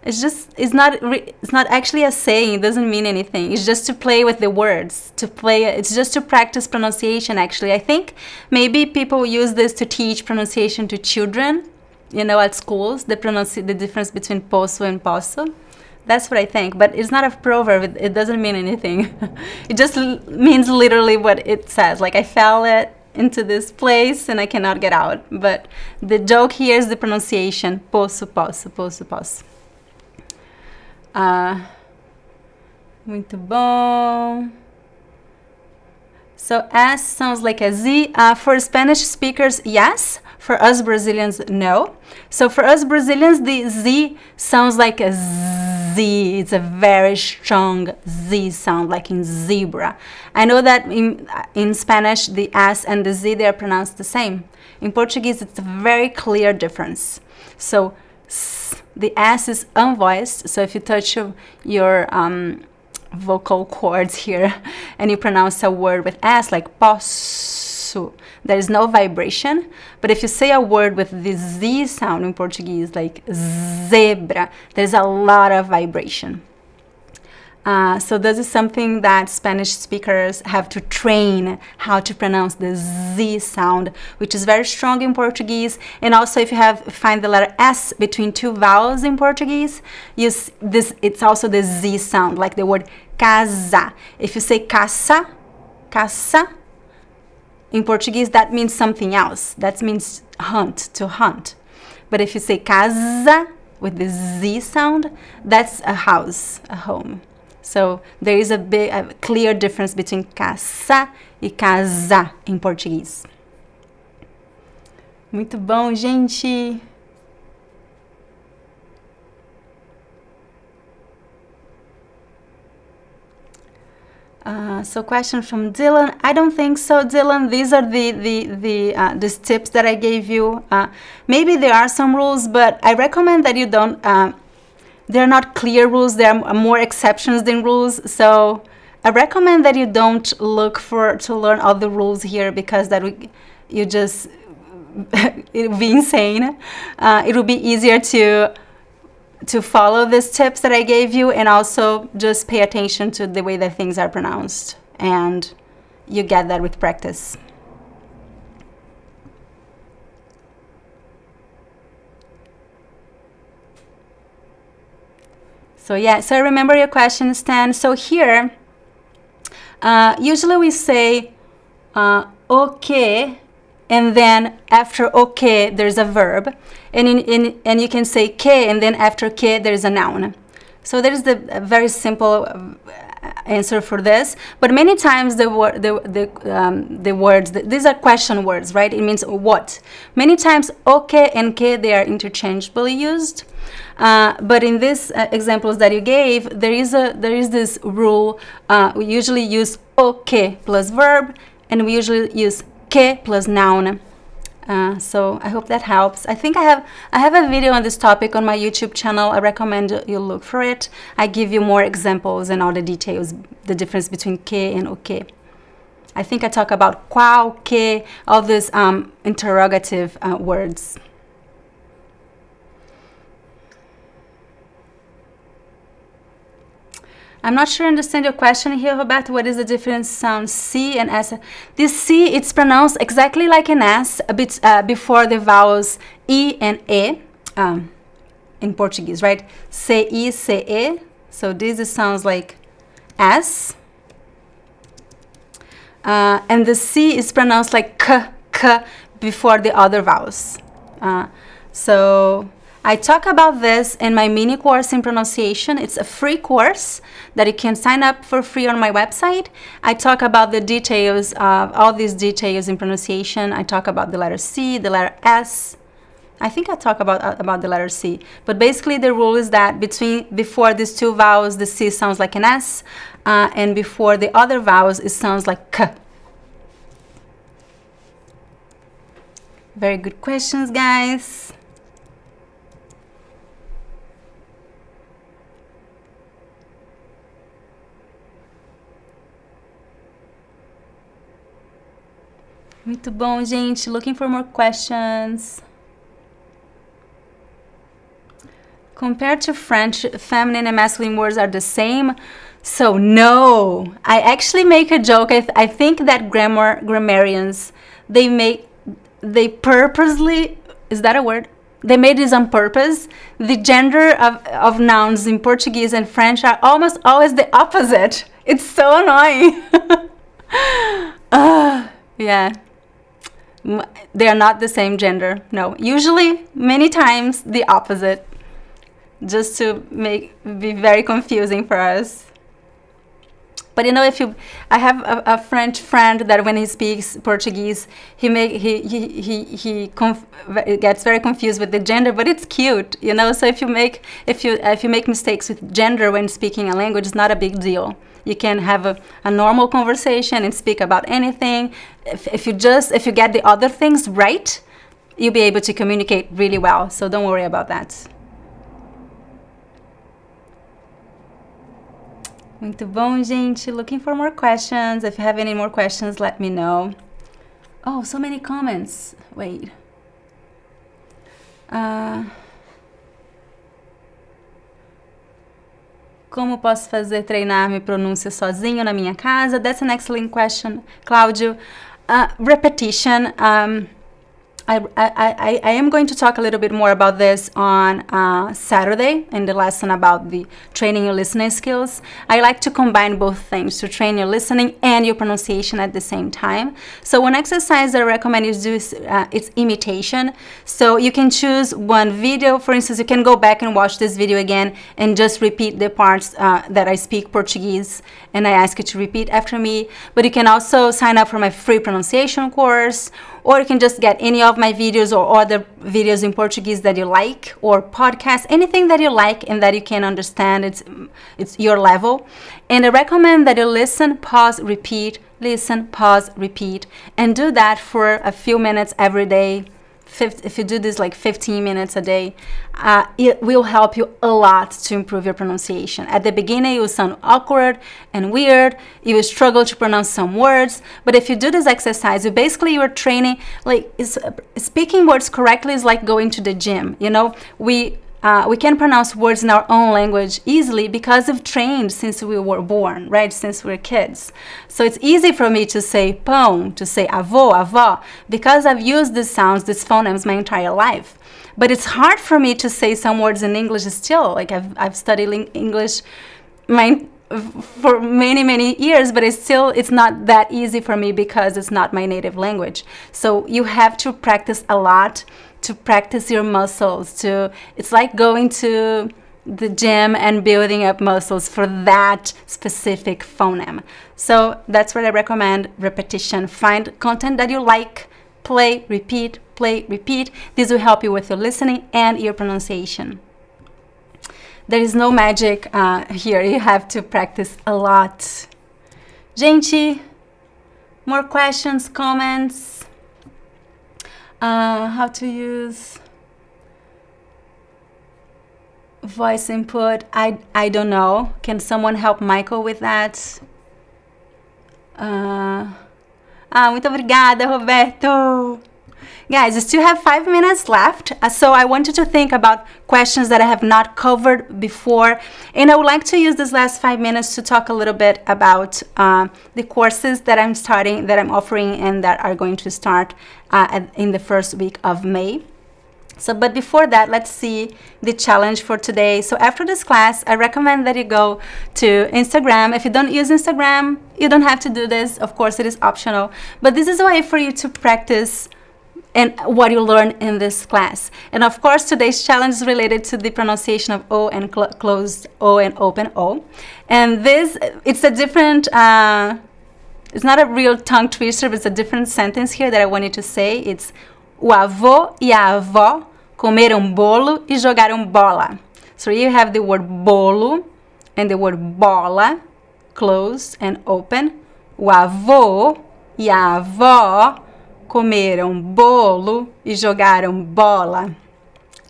It's not actually a saying. It doesn't mean anything. It's just to play with the words. It's just to practice pronunciation, actually. I think maybe people use this to teach pronunciation to children, at schools, the difference between poço and posso. That's what I think. But it's not a proverb. It doesn't mean anything. It just means literally what it says. Like, I fell into this place and I cannot get out. But the joke here is the pronunciation. Poço, posso, poço, posso. Muito bom. So S sounds like a Z. For Spanish speakers, yes. For us Brazilians, no. So for us Brazilians, the Z sounds like a Z. It's a very strong Z sound, like in zebra. I know that in Spanish, the S and the Z, they are pronounced the same. In Portuguese, it's a very clear difference. So the S is unvoiced. So if you touch your vocal cords here and you pronounce a word with S, like posso, there is no vibration. But if you say a word with the Z sound in Portuguese, like zebra, there's a lot of vibration. So this is something that Spanish speakers have to train, how to pronounce the Z sound, which is very strong in Portuguese. And also, if you find the letter S between 2 vowels in Portuguese, it's also the Z sound, like the word casa. If you say caça, in Portuguese, that means something else. That means hunt, to hunt. But if you say casa with the Z sound, that's a house, a home. So there is a clear difference between caça e casa em português. Muito bom, gente! So question from Dylan. I don't think so, Dylan. These are these tips that I gave you. Maybe there are some rules, but I recommend that you don't. They're not clear rules. There are more exceptions than rules. So I recommend that you don't look to learn all the rules here, because you just it would be insane. It would be easier to follow these tips that I gave you, and also just pay attention to the way that things are pronounced, and you get that with practice. So yeah, so remember your question, Stan. So here, usually we say okay, and then after okay there's a verb, and you can say que, and then after que there's a noun. So there is the very simple answer for this, but many times the words, these are question words, right? It means what. Many times okay and que, they are interchangeably used. But in these examples that you gave, there is this rule. We usually use okay plus verb, and we usually use que plus noun. So I hope that helps. I think I have a video on this topic on my YouTube channel. I recommend you look for it. I give you more examples and all the details, the difference between que and okay. I think I talk about qual, que, all these interrogative words. I'm not sure I understand your question here, Roberto. What is the difference sound C and S? This C, it's pronounced exactly like an S, a bit before the vowels E and E in Portuguese, right? C-I, C-E. So this sounds like S. And the C is pronounced like K, K before the other vowels. So I talk about this in my mini course in pronunciation. It's a free course that you can sign up for free on my website. I talk about the details, all these details in pronunciation. I talk about the letter C, the letter S. I think I talk about the letter C. But basically the rule is that before these two vowels, the C sounds like an S, and before the other vowels, it sounds like K. Very good questions, guys. Muito bom, gente. Looking for more questions. Compared to French, feminine and masculine words are the same. So no, I actually make a joke. I think that grammarians, they purposely, is that a word? They made this on purpose. The gender of nouns in Portuguese and French are almost always the opposite. It's so annoying. Yeah. They are not the same gender. No, usually many times the opposite, just to be very confusing for us. But you know, I have a French friend that when he speaks Portuguese, he gets very confused with the gender, but it's cute, you know. So if you make mistakes with gender when speaking a language, it's not a big deal. You can have a normal conversation and speak about anything. If you get the other things right, you'll be able to communicate really well. So don't worry about that. Muito bom, gente. Looking for more questions. If you have any more questions, let me know. Oh, so many comments. Wait. Como posso treinar minha pronúncia sozinho na minha casa? That's an excellent question, Claudio. Repetition. I am going to talk a little bit more about this on Saturday in the lesson about the training your listening skills. I like to combine both things, to train your listening and your pronunciation at the same time. So one exercise I recommend you do is it's imitation. So you can choose one video. For instance, you can go back and watch this video again and just repeat the parts that I speak Portuguese, and I ask you to repeat after me. But you can also sign up for my free pronunciation course, or you can just get any of my videos or other videos in Portuguese that you like, or podcasts, anything that you like and that you can understand. It's your level. And I recommend that you listen, pause, repeat, listen, pause, repeat, and do that for a few minutes every day, if you do this like 15 minutes a day, it will help you a lot to improve your pronunciation. At the beginning, it will sound awkward and weird. You will struggle to pronounce some words. But if you do this exercise, you're training, like speaking words correctly is like going to the gym. You know, we can pronounce words in our own language easily because we've trained since we were born, right? Since we're kids. So it's easy for me to say pão, to say avô, avó, because I've used these sounds, these phonemes my entire life. But it's hard for me to say some words in English still. Like I've studied English for many years, but it's not that easy for me because it's not my native language. So you have to practice a lot, to practice your muscles. It's like going to the gym and building up muscles for that specific phoneme. So that's what I recommend: repetition. Find content that you like, play, repeat. This will help you with your listening and your pronunciation. There is no magic here. You have to practice a lot. Gente, more questions, comments? How to use voice input? I don't know. Can someone help Michael with that? Muito obrigada, Roberto. Guys, I still have 5 minutes left, so I want you to think about questions that I have not covered before, and I would like to use this last 5 minutes to talk a little bit about the courses that I'm offering and that are going to start in the first week of May. So, but before that, let's see the challenge for today. So after this class, I recommend that you go to Instagram. If you don't use Instagram, you don't have to do this. Of course, it is optional, but this is a way for you to practice and what you learn in this class. And of course, today's challenge is related to the pronunciation of O and closed O and open O. And it's a different, it's not a real tongue twister, but it's a different sentence here that I want you to say. It's o avô e a avó comeram bolo e jogaram bola. So you have the word bolo and the word bola, closed and open. O avô e a avó comeram bolo e jogaram bola.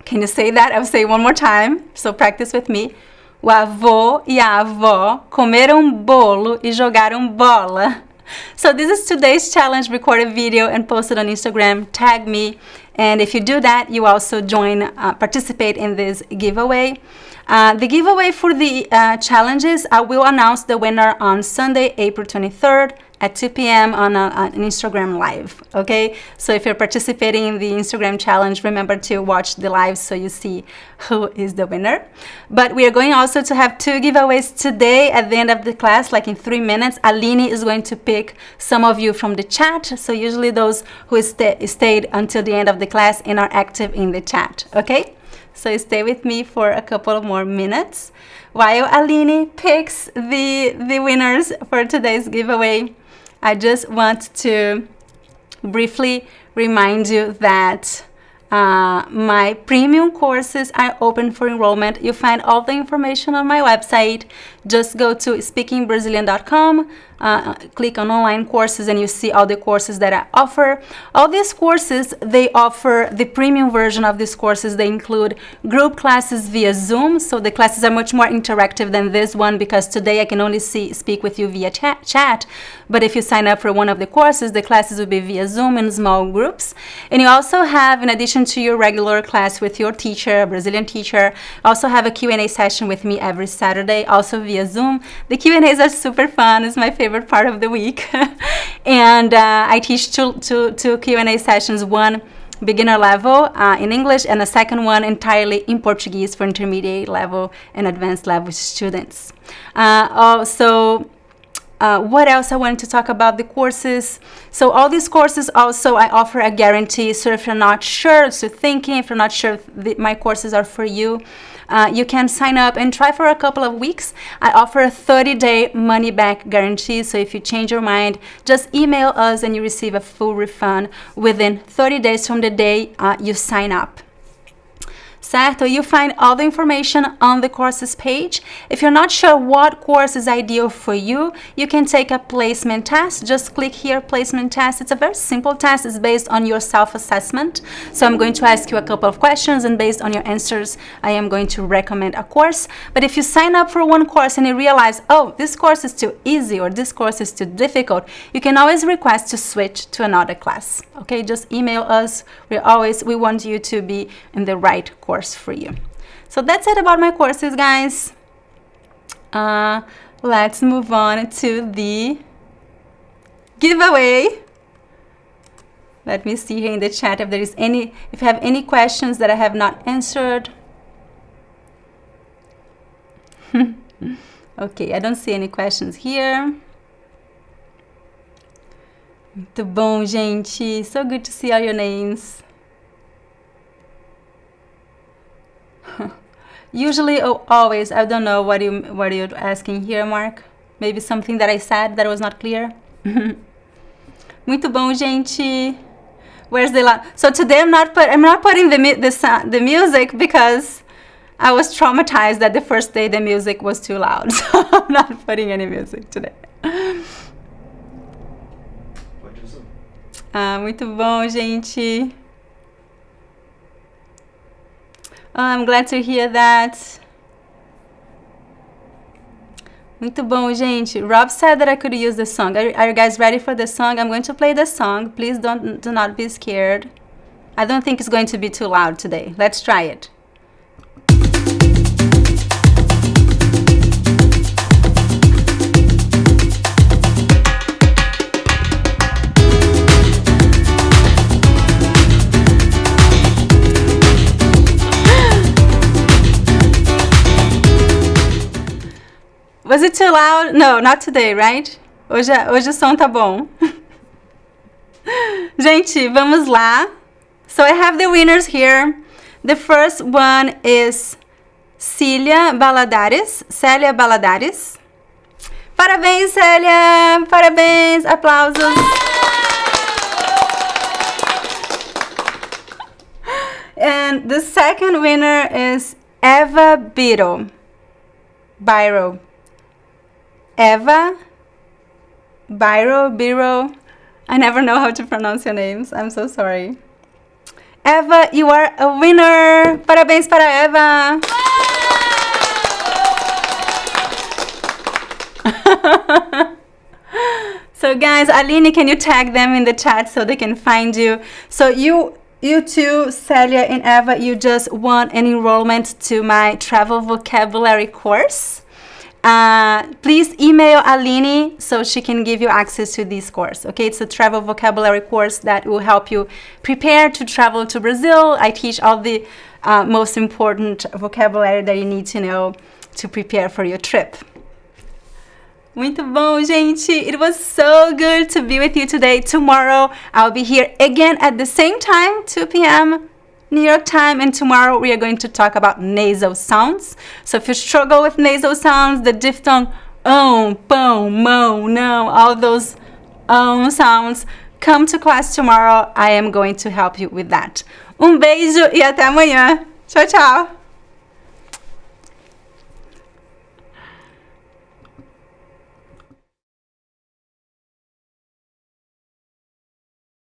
Can you say that? I'll say it one more time, so practice with me. O avô e a avó comeram bolo e jogaram bola. So this is today's challenge, recorded video and posted on Instagram. Tag me, and if you do that, you also participate in this giveaway. The giveaway for the challenges, I will announce the winner on Sunday, April 23rd at 2 p.m. on an Instagram live, okay? So if you're participating in the Instagram challenge, remember to watch the live so you see who is the winner. But we are going also to have 2 giveaways today at the end of the class, like in 3 minutes. Aline is going to pick some of you from the chat. So usually those who stayed until the end of the class and are active in the chat, okay? So stay with me for a couple of more minutes while Aline picks the winners for today's giveaway. I just want to briefly remind you that my premium courses are open for enrollment. You find all the information on my website. Just go to speakingbrazilian.com, click on online courses, and you see all the courses that I offer. All these courses, they offer the premium version of these courses. They include group classes via Zoom, so the classes are much more interactive than this one, because today I can only speak with you via chat. But if you sign up for one of the courses, the classes will be via Zoom in small groups. And you also have, in addition to your regular class with your teacher, a Brazilian teacher, also have a Q&A session with me every Saturday, also via Zoom. The Q&As are super fun. It's my favorite part of the week. And I teach two Q&A sessions, one beginner level in English, and a second one entirely in Portuguese for intermediate level and advanced level students. What else I wanted to talk about the courses. So all these courses also, I offer a guarantee. So if you're not sure, if you're not sure if my courses are for you, you can sign up and try for a couple of weeks. I offer a 30-day money-back guarantee. So if you change your mind, just email us and you receive a full refund within 30 days from the day you sign up. certo? You find all the information on the courses page. If you're not sure what course is ideal for you, you can take a placement test. Just click here, placement test. It's a very simple test. It's based on your self-assessment. So I'm going to ask you a couple of questions, and based on your answers, I am going to recommend a course. But if you sign up for one course and you realize, oh, this course is too easy or this course is too difficult, you can always request to switch to another class. Okay, just email us. We want you to be in the right course for you. So that's it about my courses, guys. Let's move on to the giveaway. Let me see here in the chat if you have any questions that I have not answered. Okay, I don't see any questions here. Muito bom, gente. So good to see all your names. Usually, always. I don't know what you're asking here, Mark. Maybe something that I said that was not clear. Muito bom, gente. Where's the loud? So today I'm not putting the music because I was traumatized that the first day the music was too loud. So I'm not putting any music today. Muito bom, gente. I'm glad to hear that. Muito bom, gente. Rob said that I could use the song. Are you guys ready for the song? I'm going to play the song. Please do not be scared. I don't think it's going to be too loud today. Let's try it. Was it too loud? No, not today, right? Hoje o som tá bom. Gente, vamos lá. So I have the winners here. The first one is Célia Baladares. Parabéns, Célia! Parabéns! Aplausos! And the second winner is Eva Biro. Eva Biro. I never know how to pronounce your names. I'm so sorry. Eva, you are a winner. Parabéns para Eva. So guys, Aline, can you tag them in the chat so they can find you? So you two, Celia and Eva, you just won an enrollment to my travel vocabulary course. Please email Aline so she can give you access to this course. Okay, it's a travel vocabulary course that will help you prepare to travel to Brazil. I teach all the most important vocabulary that you need to know to prepare for your trip. Muito bom, gente. It was so good to be with you today. Tomorrow I'll be here again at the same time, 2 p.m. New York time, and tomorrow we are going to talk about nasal sounds. So if you struggle with nasal sounds, the diphthong boom, mo, no, all those sounds, come to class tomorrow. I am going to help you with that. Um beijo e até amanhã. Tchau, tchau.